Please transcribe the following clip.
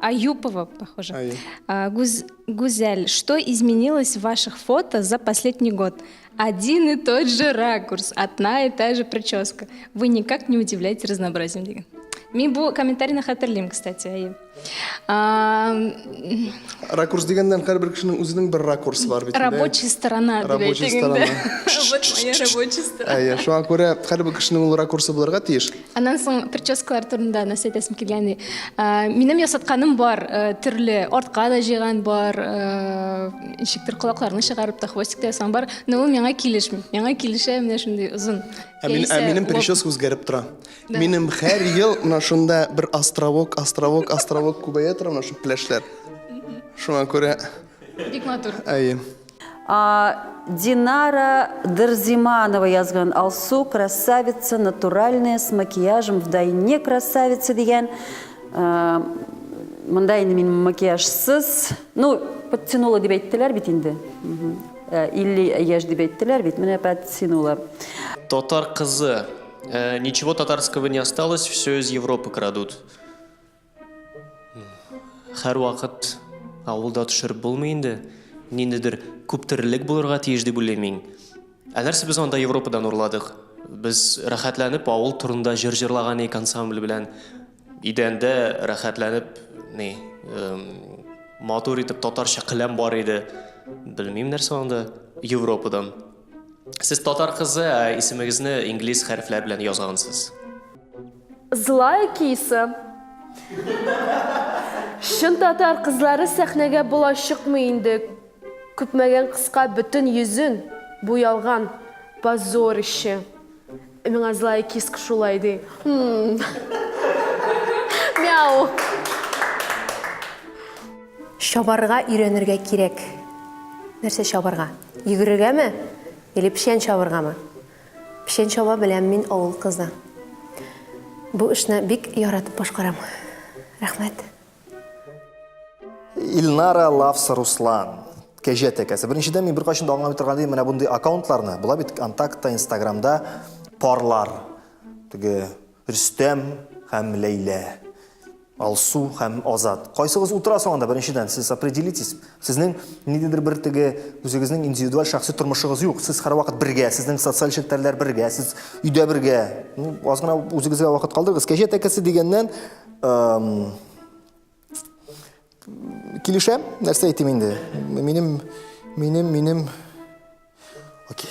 Аюпова, похоже. Ай. Гузель, что изменилось в ваших фото за последний год? Один и тот же ракурс, одна и та же прическа. Вы никак не удивляете разнообразием. Деген. Мен бұл комментарийні хатırlayayım, кстати. Ракурс дегенден әрбір кішінің өзінің бір ракурсы бар бетінде. Рабочая сторона. Рабочая сторона. Вот моя рабочая сторона. Ая, шуңа көрі әрбір кішінің ол ракурсы бұларға тиеш. Анан соң прическалар турында нәрсе айтасым келгенде. Менің ясатқаным бар, түрлі ортқа да жиған бар, шектір құлақларını шығарып та хвостикте ясам бар. Но ол меңа келішмей. Меңа келіші мене шындай ұзын. Менің прическа өзгеріп тұра. Менің әр ел шында бір островок көбейе тұра, мұна шу пляшлер. Шуңа көрі. Бик матур. Ай. Динара Дарзиманова язган Алсу красавица натуральная с макияжем вдайне красавица деген. Мындай мен макияжсыз, ну подтянула деп айттылар бит инде. Или яж деп айттылар бит, менә подтянула. Татар кызы. Ничего татарского не осталось, все из Европы крадут. Һәр вакыт авылда төшереп булмый инде. Ниндидер күп тирлек булырга тиеш дип уйлыйм. Нәрсә без анда Европадан урладык. Без рәхәтләнеп авыл турында җыр-җырлаган ансамбль белән идәндә рәхәтләнеп, матур итеп татарча кылам бар иде. Белмим нәрсә анда Европадан. Сез татар кызы, исемегезне инглиз хәрефләр белән язгансыз. Злая киса. Шын татар кызлары сәхнәгә була чыкмый инде. Күпмәгән кыска бөтен йөзен буялган позорище. Миңа злая киска шулай ди. Мяу. Шабарга өйрәнергә кирәк. Нәрсә шабарга? Йөгерергәме? Или пешән шабаргамы? Пешән шаба белән мин авыл кызы. Бу эшне бик яратып башкарам. Рәхмәт. Илнара Лавса Руслан. Кәҗә тәкәсе. Беренчедән мин бер кайчан да аңлап торган идем, менә бундай аккаунтларны. Була бит контактта, Инстаграмда парлар. Теге Рөстәм һәм Ләйлә. Алсу һәм Азат. Кайсыгыз утырасың анда беренчедән? Сез определитесь. Сезнең ниндидер бер теге үзегезнең индивидуаль шәхси тормышыгыз юк. Сез һәр вакыт бергә, сезнең социаль челтәрләр бергә, сез өйдә бергә. Аз гына үзегезгә вакыт калдырыгыз. Кәҗә тәкәсе дигәннән килешәм. Нәрсә әйтим инде? Минем Окей.